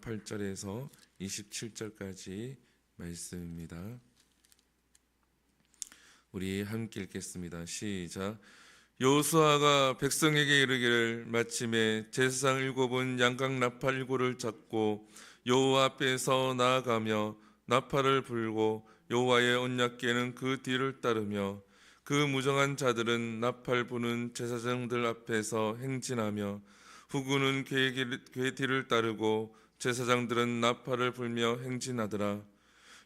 18절에서 27절까지 말씀입니다. 우리 함께 읽겠습니다. 시작. 여호수아가 백성에게 이르기를 마침에 제사장 7은 양각 나팔 7을 잡고 여호와 앞에서 나아가며 나팔을 불고 여호와의 언약궤는 그 뒤를 따르며 그 무정한 자들은 나팔 부는 제사장들 앞에서 행진하며 후군은 궤 뒤를 따르고 제사장들은 나팔을 불며 행진하더라.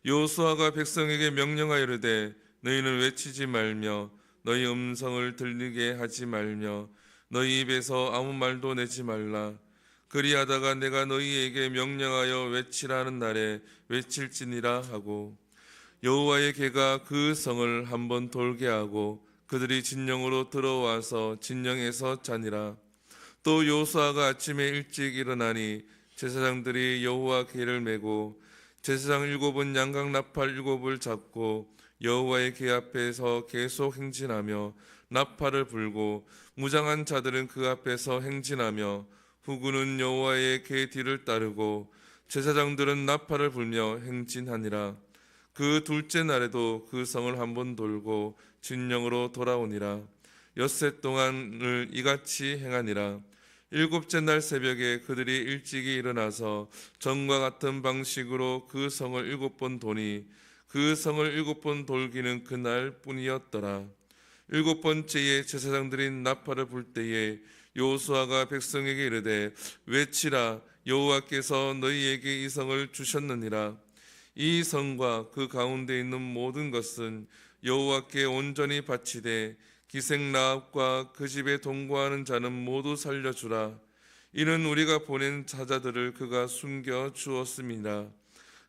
여호수아가 백성에게 명령하여 이르되 너희는 외치지 말며 너희 음성을 들리게 하지 말며 너희 입에서 아무 말도 내지 말라. 그리하다가 내가 너희에게 명령하여 외치라는 날에 외칠지니라 하고 여호와의 궤가 그 성을 한번 돌게 하고 그들이 진영으로 들어와서 진영에서 자니라. 또 여호수아가 아침에 일찍 일어나니 제사장들이 여호와 궤를 메고 제사장 7은 양각 나팔 7을 잡고 여호와의 궤 앞에서 계속 행진하며 나팔을 불고 무장한 자들은 그 앞에서 행진하며 후군은 여호와의 궤 뒤를 따르고 제사장들은 나팔을 불며 행진하니라. 그 둘째 날에도 그 성을 한번 돌고 진영으로 돌아오니라. 엿새 동안을 이같이 행하니라. 일곱째 날 새벽에 그들이 일찍이 일어나서 전과 같은 방식으로 그 성을 7번 도니 그 성을 7번 돌기는 그날 뿐이었더라. 7번째에 제사장들이 나팔을 불 때에 여호수아가 백성에게 이르되 외치라. 여호와께서 너희에게 이 성을 주셨느니라. 이 성과 그 가운데 있는 모든 것은 여호와께 온전히 바치되 기생라합과 그 집에 동거하는 자는 모두 살려주라. 이는 우리가 보낸 사자들을 그가 숨겨 주었음이라.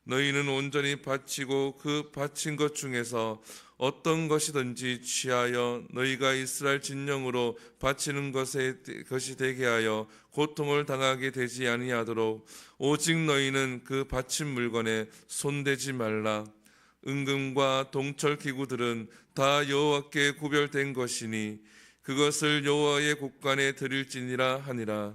너희는 온전히 바치고 그 바친 것 중에서 어떤 것이든지 취하여 너희가 이스라엘 진영으로 바치는 것이 되게 하여 고통을 당하게 되지 아니하도록 오직 너희는 그 바친 물건에 손대지 말라. 은금과 동철 기구들은 다 여호와께 구별된 것이니 그것을 여호와의 곳간에 드릴지니라 하니라.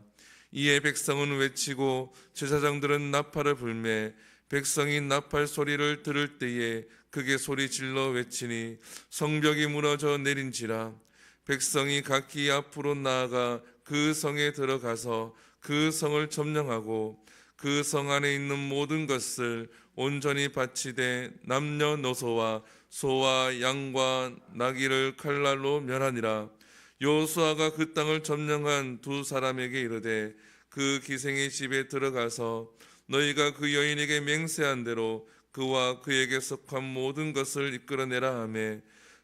이에 백성은 외치고 제사장들은 나팔을 불매 백성이 나팔 소리를 들을 때에 크게 소리 질러 외치니 성벽이 무너져 내린지라. 백성이 각기 앞으로 나아가 그 성에 들어가서 그 성을 점령하고 그 성 안에 있는 모든 것을 온전히 바치되 남녀노소와 소와 양과 나귀를 칼날로 멸하니라. 여호수아가 그 땅을 점령한 두 사람에게 이르되 그 기생의 집에 들어가서 너희가 그 여인에게 맹세한 대로 그와 그에게 속한 모든 것을 이끌어내라 하매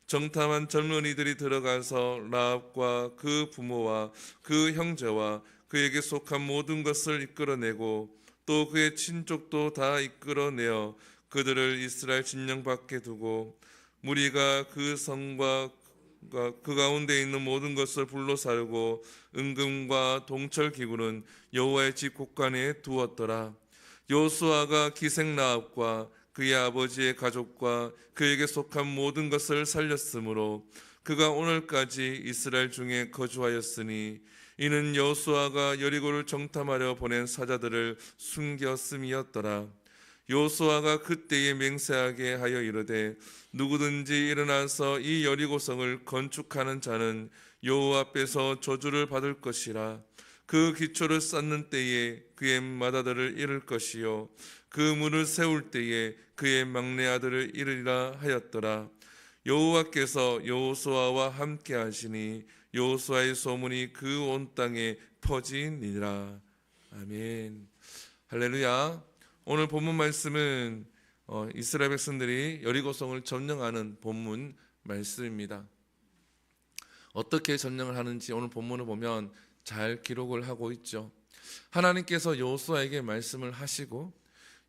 정탐한 젊은이들이 들어가서 라합과 그 부모와 그 형제와 그에게 속한 모든 것을 이끌어내고 또 그의 친족도 다 이끌어내어 그들을 이스라엘 진영 밖에 두고 무리가 그 성과 그 가운데 있는 모든 것을 불로 사르고 은금과 동철 기구는 여호와의 집 곳간에 두었더라. 여호수아가 기생라합과 그의 아버지의 가족과 그에게 속한 모든 것을 살렸으므로 그가 오늘까지 이스라엘 중에 거주하였으니 이는 여호수아가 여리고를 정탐하려 보낸 사자들을 숨겼음이었더라. 여호수아가 그때에 맹세하게 하여 이르되 누구든지 일어나서 이 여리고성을 건축하는 자는 여호와 앞에서 저주를 받을 것이라. 그 기초를 쌓는 때에 그의 맏아들을 잃을 것이요 그 문을 세울 때에 그의 막내 아들을 잃으리라 하였더라. 여호와께서 여호수아와 함께 하시니 여호수아의 소문이 그 온 땅에 퍼지니라. 아멘. 할렐루야. 오늘 본문 말씀은 이스라엘 백성들이 여리고성을 점령하는 본문 말씀입니다. 어떻게 점령을 하는지 오늘 본문을 보면 잘 기록을 하고 있죠. 하나님께서 여호수아에게 말씀을 하시고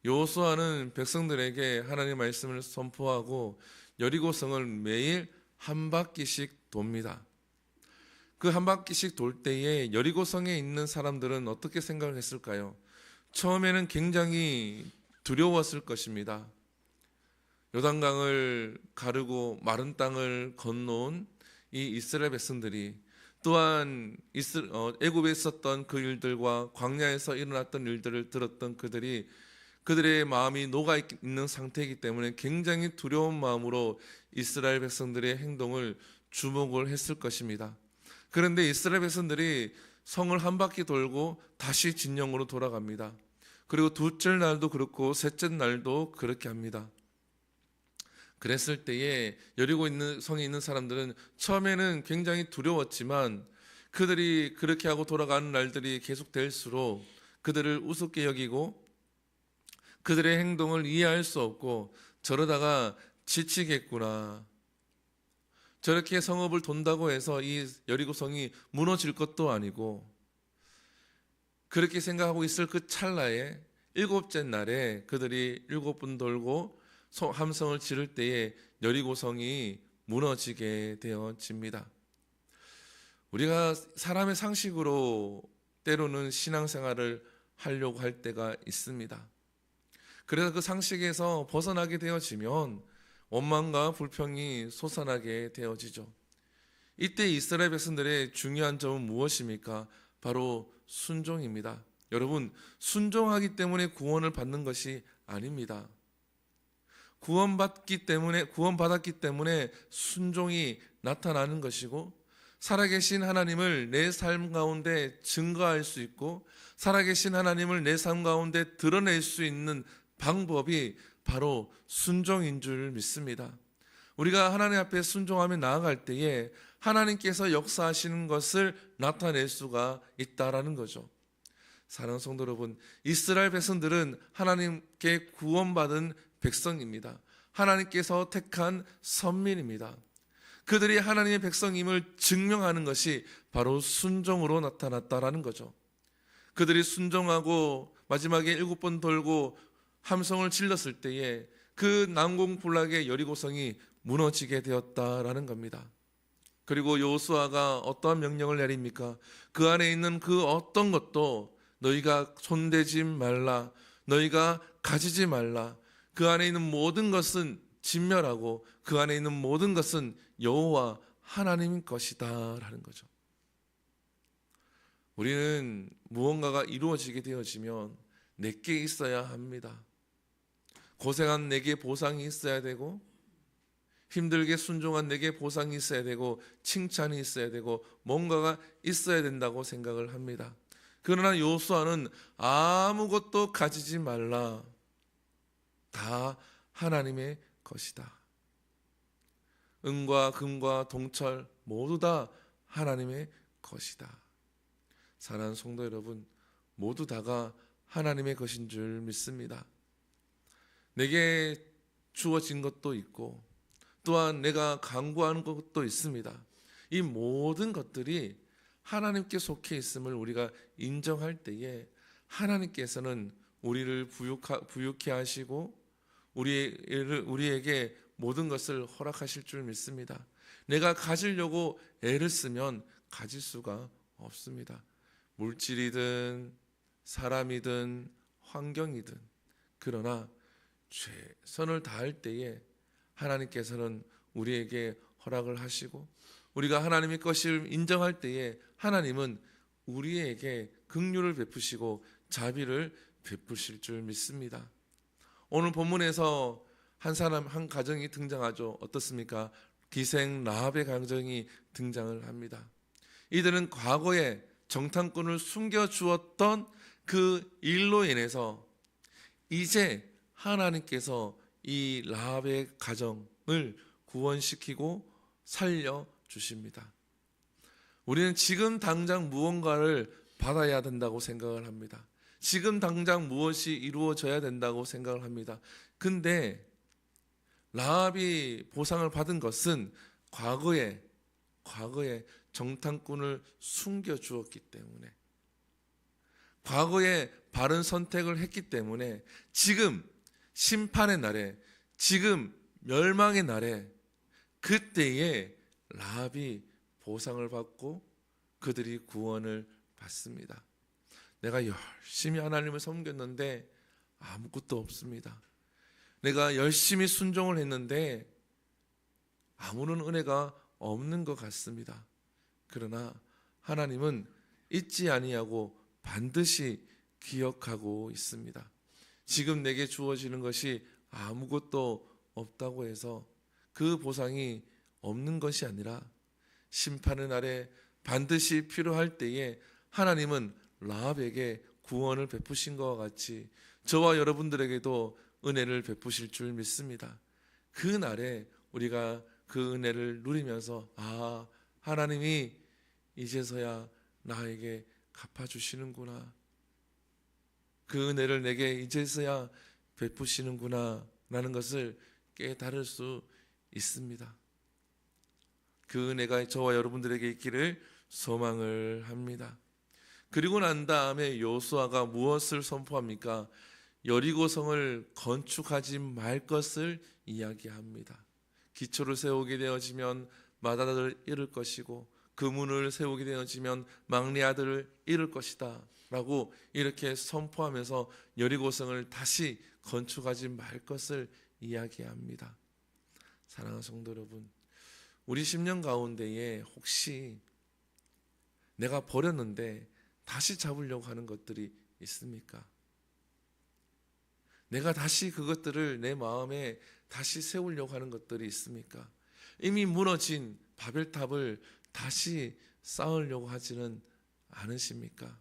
여호수아는 백성들에게 하나님의 말씀을 선포하고 여리고성을 매일 한 바퀴씩 돕니다. 그 한 바퀴씩 돌 때에 여리고성에 있는 사람들은 어떻게 생각을 했을까요? 처음에는 굉장히 두려웠을 것입니다. 요단강을 가르고 마른 땅을 건너온 이 이스라엘 백성들이 또한 애굽에 있었던 그 일들과 광야에서 일어났던 일들을 들었던 그들의 마음이 녹아 있는 상태이기 때문에 굉장히 두려운 마음으로 이스라엘 백성들의 행동을 주목을 했을 것입니다. 그런데 이스라엘 백성들이 성을 한 바퀴 돌고 다시 진영으로 돌아갑니다. 그리고 둘째 날도 그렇고 셋째 날도 그렇게 합니다. 그랬을 때에 여리고 있는 성에 있는 사람들은 처음에는 굉장히 두려웠지만 그들이 그렇게 하고 돌아가는 날들이 계속될수록 그들을 우습게 여기고 그들의 행동을 이해할 수 없고 저러다가 지치겠구나. 저렇게 성읍을 돈다고 해서 이 여리고 성이 무너질 것도 아니고, 그렇게 생각하고 있을 그 찰나에 일곱째 날에 그들이 7번 돌고 함성을 지를 때에 여리고 성이 무너지게 되어집니다. 우리가 사람의 상식으로 때로는 신앙생활을 하려고 할 때가 있습니다. 그래서 그 상식에서 벗어나게 되어지면 원망과 불평이 솟아나게 되어지죠. 이때 이스라엘 백성들의 중요한 점은 무엇입니까? 바로 순종입니다. 여러분, 순종하기 때문에 구원을 받는 것이 아닙니다. 구원받았기 때문에 순종이 나타나는 것이고, 살아계신 하나님을 내 삶 가운데 증거할 수 있고, 살아계신 하나님을 내 삶 가운데 드러낼 수 있는 방법이 바로 순종인 줄 믿습니다. 우리가 하나님 앞에 순종하며 나아갈 때에 하나님께서 역사하시는 것을 나타낼 수가 있다라는 거죠. 사랑하는 성도 여러분, 이스라엘 백성들은 하나님께 구원받은 백성입니다. 하나님께서 택한 선민입니다. 그들이 하나님의 백성임을 증명하는 것이 바로 순종으로 나타났다라는 거죠. 그들이 순종하고 마지막에 7번 돌고 함성을 질렀을 때에 그 난공불락의 여리고성이 무너지게 되었다라는 겁니다. 그리고 여호수아가 어떠한 명령을 내립니까? 그 안에 있는 그 어떤 것도 너희가 손대지 말라, 너희가 가지지 말라. 그 안에 있는 모든 것은 진멸하고 그 안에 있는 모든 것은 여호와 하나님 것이다 라는 거죠. 우리는 무언가가 이루어지게 되어지면 내게 있어야 합니다. 고생한 내게 보상이 있어야 되고, 힘들게 순종한 내게 보상이 있어야 되고, 칭찬이 있어야 되고, 뭔가가 있어야 된다고 생각을 합니다. 그러나 여호수아는 아무것도 가지지 말라, 다 하나님의 것이다. 은과 금과 동철 모두 다 하나님의 것이다. 사랑하는 성도 여러분, 모두 다가 하나님의 것인 줄 믿습니다. 내게 주어진 것도 있고 또한 내가 강구하는 것도 있습니다. 이 모든 것들이 하나님께 속해 있음을 우리가 인정할 때에 하나님께서는 우리를 부유케 하시고 우리에게 모든 것을 허락하실 줄 믿습니다. 내가 가지려고 애를 쓰면 가질 수가 없습니다. 물질이든 사람이든 환경이든. 그러나 최선을 다할 때에 하나님께서는 우리에게 허락을 하시고, 우리가 하나님의 것을 인정할 때에 하나님은 우리에게 긍휼을 베푸시고 자비를 베푸실 줄 믿습니다. 오늘 본문에서 한 가정이 등장하죠. 어떻습니까? 기생 라합의 가정이 등장을 합니다. 이들은 과거에 정탐꾼을 숨겨주었던 그 일로 인해서 이제 하나님께서 이 라합의 가정을 구원시키고 살려주십니다. 우리는 지금 당장 무언가를 받아야 된다고 생각을 합니다. 지금 당장 무엇이 이루어져야 된다고 생각을 합니다. 근데 라합이 보상을 받은 것은 과거에 정탐꾼을 숨겨주었기 때문에, 과거에 바른 선택을 했기 때문에 지금 심판의 날에, 지금 멸망의 날에, 그때에 라합이 보상을 받고 그들이 구원을 받습니다. 내가 열심히 하나님을 섬겼는데 아무것도 없습니다. 내가 열심히 순종을 했는데 아무런 은혜가 없는 것 같습니다. 그러나 하나님은 잊지 아니하고 반드시 기억하고 있습니다. 지금 내게 주어지는 것이 아무것도 없다고 해서 그 보상이 없는 것이 아니라 심판의 날에 반드시 필요할 때에 하나님은 라합에게 구원을 베푸신 것과 같이 저와 여러분들에게도 은혜를 베푸실 줄 믿습니다. 그 날에 우리가 그 은혜를 누리면서 하나님이 이제서야 나에게 갚아주시는구나, 그 은혜를 내게 이제서야 베푸시는구나 라는 것을 깨달을 수 있습니다. 그 은혜가 저와 여러분들에게 있기를 소망을 합니다. 그리고 난 다음에 여호수아가 무엇을 선포합니까? 여리고성을 건축하지 말 것을 이야기합니다. 기초를 세우게 되어지면 맏아들을 잃을 것이고 그 문을 세우게 되어지면 막내 아들을 잃을 것이다 라고 이렇게 선포하면서 여리고성을 다시 건축하지 말 것을 이야기합니다. 사랑하는 성도 여러분, 우리 10년 가운데에 혹시 내가 버렸는데 다시 잡으려고 하는 것들이 있습니까? 내가 다시 그것들을 내 마음에 다시 세우려고 하는 것들이 있습니까? 이미 무너진 바벨탑을 다시 쌓으려고 하지는 않으십니까?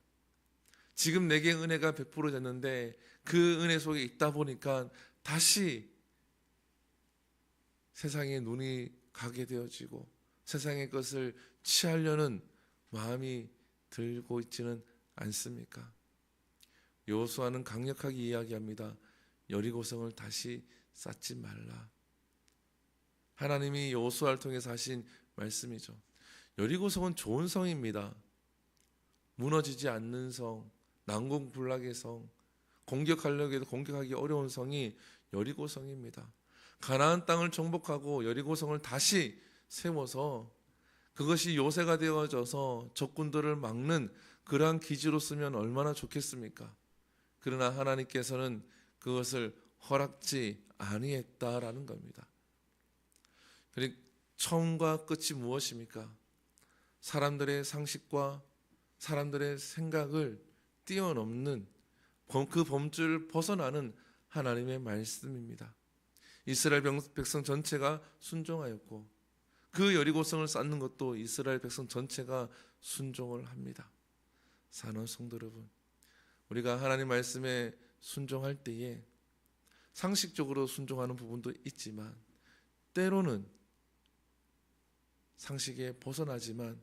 지금 내게 은혜가 베풀어졌는데 그 은혜 속에 있다 보니까 다시 세상에 눈이 가게 되어지고 세상의 것을 취하려는 마음이 들고 있지는 않습니까? 여호수아는 강력하게 이야기합니다. 여리고성을 다시 쌓지 말라. 하나님이 여호수아를 통해서 하신 말씀이죠. 여리고성은 좋은 성입니다. 무너지지 않는 성, 난공불락의 성, 공격하려고 해도 공격하기 어려운 성이 여리고성입니다. 가나안 땅을 정복하고 여리고성을 다시 세워서 그것이 요새가 되어져서 적군들을 막는 그러한 기지로 쓰면 얼마나 좋겠습니까? 그러나 하나님께서는 그것을 허락지 아니했다라는 겁니다. 그리고 처음과 끝이 무엇입니까? 사람들의 상식과 사람들의 생각을 뛰어넘는 그 범주를 벗어나는 하나님의 말씀입니다. 이스라엘 백성 전체가 순종하였고 그 여리고성을 쌓는 것도 이스라엘 백성 전체가 순종을 합니다. 사랑하는 성도 여러분, 우리가 하나님 말씀에 순종할 때에 상식적으로 순종하는 부분도 있지만 때로는 상식에 벗어나지만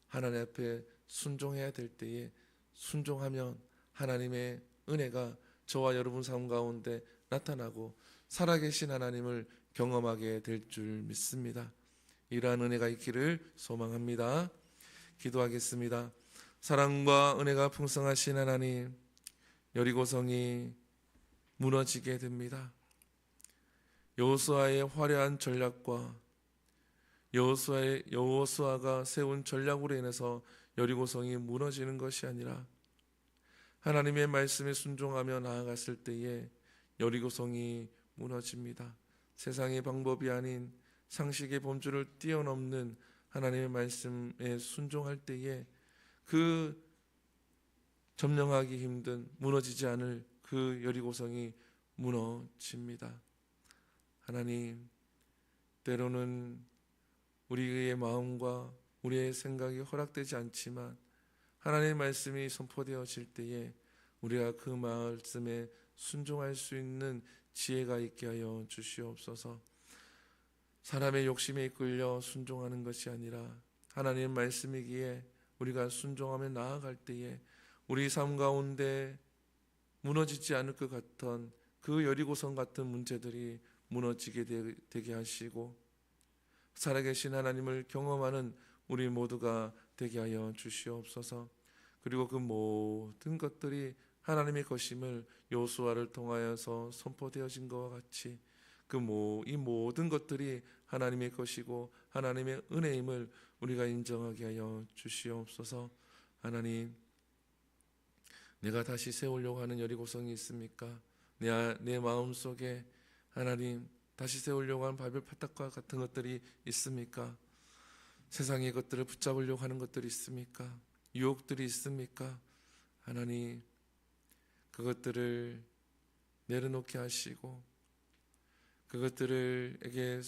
하나님 앞에 순종해야 될 때에 순종하면 하나님의 은혜가 저와 여러분 삶 가운데 나타나고 살아계신 하나님을 경험하게 될 줄 믿습니다. 이러한 은혜가 있기를 소망합니다. 기도하겠습니다. 사랑과 은혜가 풍성하신 하나님, 여리고성이 무너지게 됩니다. 여호수아의 화려한 전략과 여호수아가 세운 전략으로 인해서 여리고성이 무너지는 것이 아니라 하나님의 말씀에 순종하며 나아갔을 때에 여리고성이 무너집니다. 세상의 방법이 아닌 상식의 범주를 뛰어넘는 하나님의 말씀에 순종할 때에 그 점령하기 힘든 무너지지 않을 그 여리고성이 무너집니다. 하나님, 때로는 우리의 마음과 우리의 생각이 허락되지 않지만 하나님의 말씀이 선포되어질 때에 우리가 그 말씀에 순종할 수 있는 지혜가 있게 하여 주시옵소서. 사람의 욕심에 이끌려 순종하는 것이 아니라 하나님의 말씀이기에 우리가 순종하며 나아갈 때에 우리 삶 가운데 무너지지 않을 것 같던 그 여리고성 같은 문제들이 무너지게 되게 하시고 살아계신 하나님을 경험하는 우리 모두가 되게 하여 주시옵소서. 그리고 그 모든 것들이 하나님의 것임을 여호수아를 통하여서 선포되어진 것과 같이 이 모든 것들이 하나님의 것이고 하나님의 은혜임을 우리가 인정하게 하여 주시옵소서. 하나님, 내가 다시 세우려고 하는 여리고성이 있습니까? 내 마음속에 하나님 다시 세우려고 하는 바벨 파탑과 같은 것들이 있습니까? 세상의 것들을 붙잡으려고 하는 것들이 있습니까? 유혹들이 있습니까? 하나님, 그것들을 내려놓게 하시고 그것들에게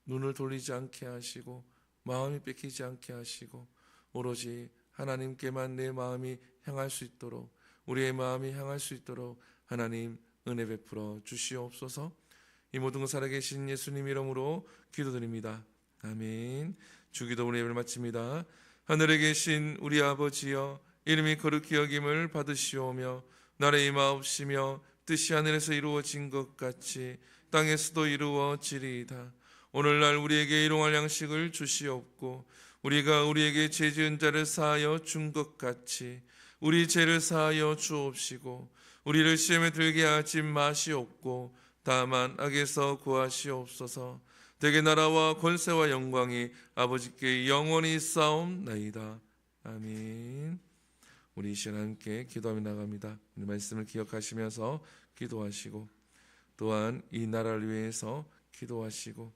눈을 돌리지 않게 하시고 마음이 뺏기지 않게 하시고 오로지 하나님께만 내 마음이 향할 수 있도록, 우리의 마음이 향할 수 있도록 하나님 은혜 베풀어 주시옵소서. 이 모든 것 살아계신 예수님 이름으로 기도드립니다. 아멘. 주기도 우리 예배를 마칩니다. 하늘에 계신 우리 아버지여, 이름이 거룩히 여김을 받으시오며 나라의 임하옵시며 뜻이 하늘에서 이루어진 것 같이 땅에서도 이루어지리이다. 오늘날 우리에게 일용할 양식을 주시옵고 우리가 우리에게 죄 지은 자를 사하여 준 것 같이 우리 죄를 사하여 주옵시고 우리를 시험에 들게 하지 마시옵고 다만 악에서 구하시옵소서. 대개 나라와 권세와 영광이 아버지께 영원히 싸움나이다. 아멘. 우리 이 시간 함께 기도하며 나갑니다. 우리 말씀을 기억하시면서 기도하시고 또한 이 나라를 위해서 기도하시고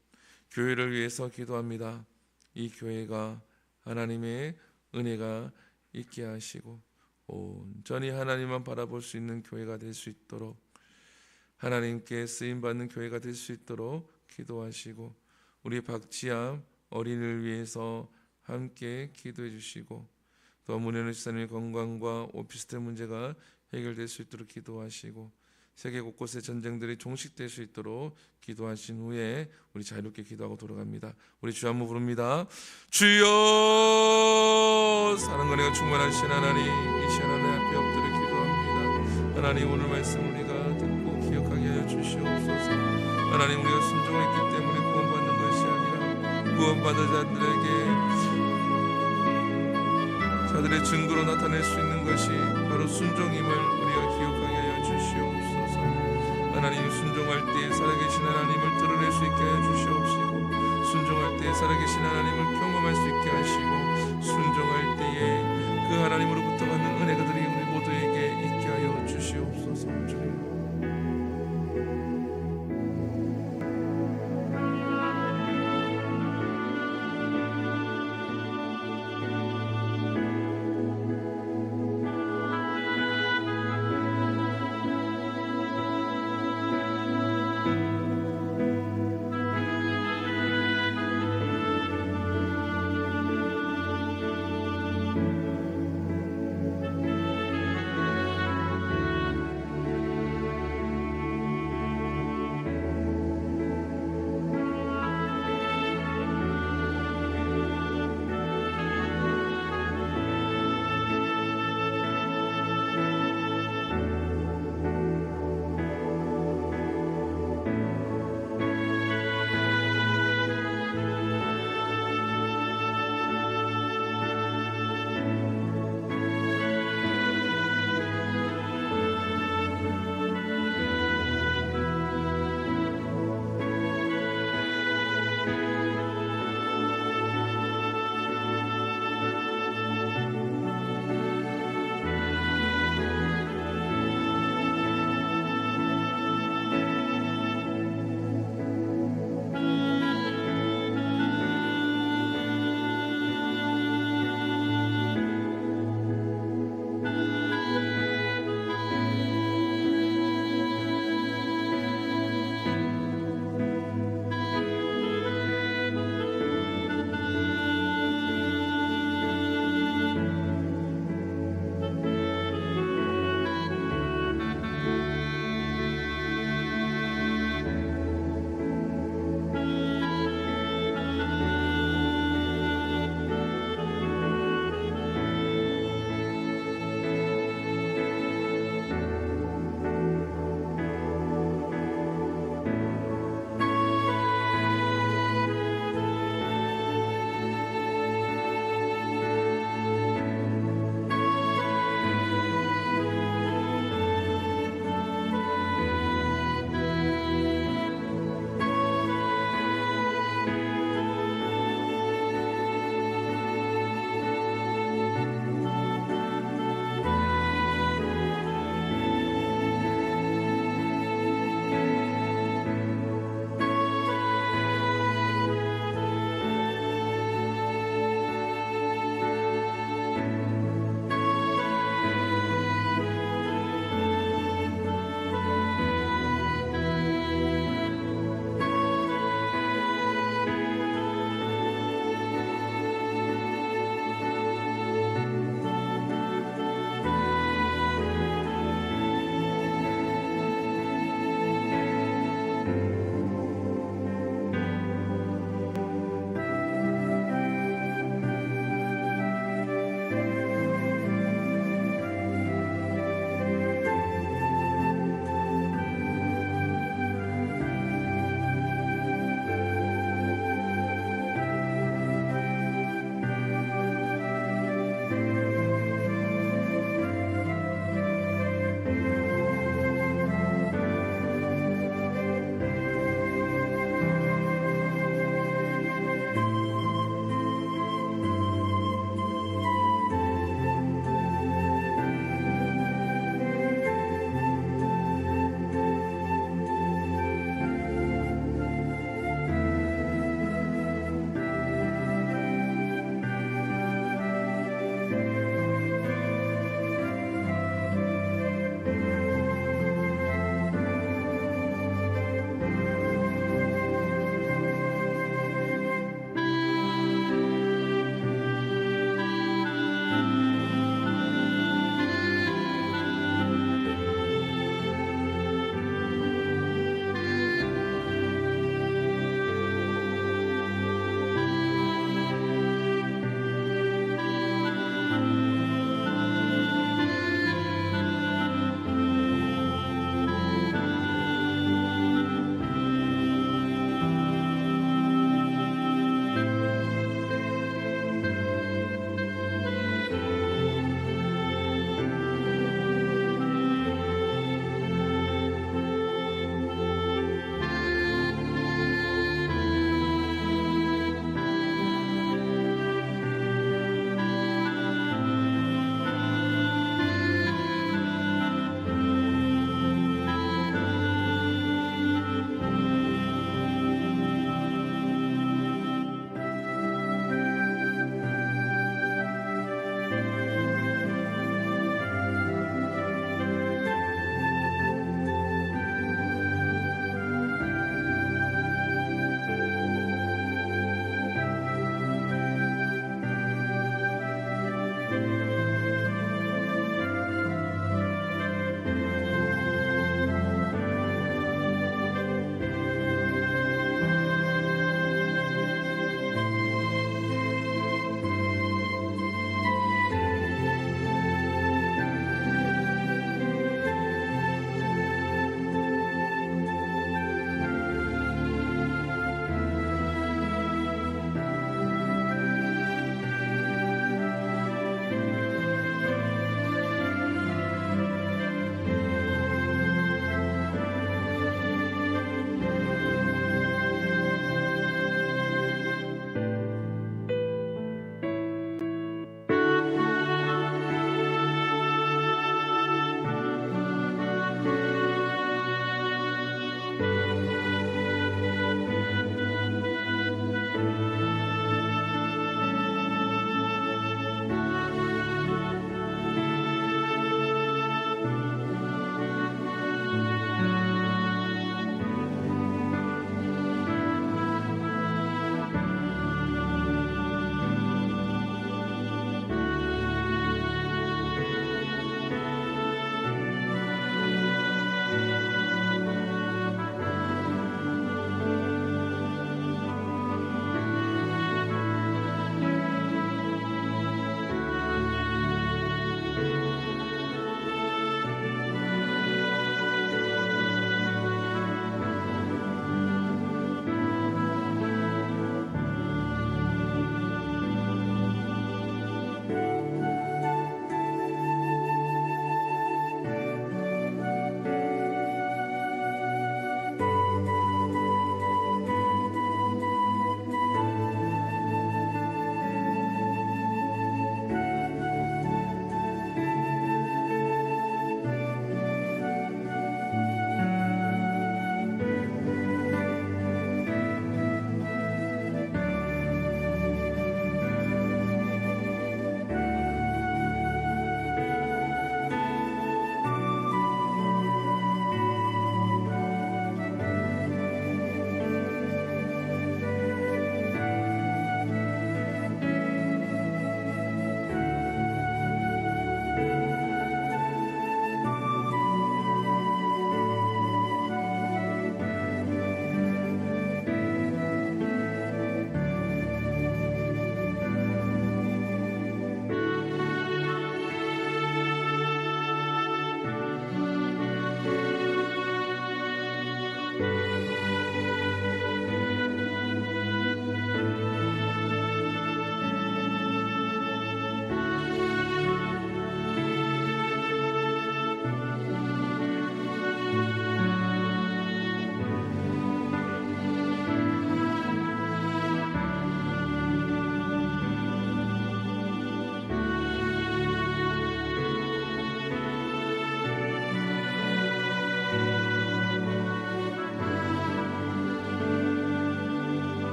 교회를 위해서 기도합니다. 이 교회가 하나님의 은혜가 있게 하시고 온전히 하나님만 바라볼 수 있는 교회가 될 수 있도록, 하나님께 쓰임받는 교회가 될 수 있도록 기도하시고 우리 박지암 어린이를 위해서 함께 기도해 주시고 또 문현우 지사님의 건강과 오피스텔 문제가 해결될 수 있도록 기도하시고 세계 곳곳의 전쟁들이 종식될 수 있도록 기도하신 후에 우리 자유롭게 기도하고 돌아갑니다. 우리 주 한번 부릅니다. 주여, 사랑과 은혜가 충만하신 하나님, 이 시간 하나님 앞에 엎드려 기도합니다. 하나님, 오늘 말씀 우리가 듣고 기억하게 하여 주시옵소서. 하나님, 우리가 순종을 했기 때문에 구원받는 것이 아니라 구원받은 자들의 증거로 나타낼 수 있는 것이 바로 순종임을 우리가 기억하게 하여 주시옵소서. 하나님, 순종할 때에 살아계신 하나님을 드러낼 수 있게 하여 주시옵시고 순종할 때에 살아계신 하나님을 경험할 수 있게 하시고 순종할 때에 그 하나님으로부터 받는 은혜가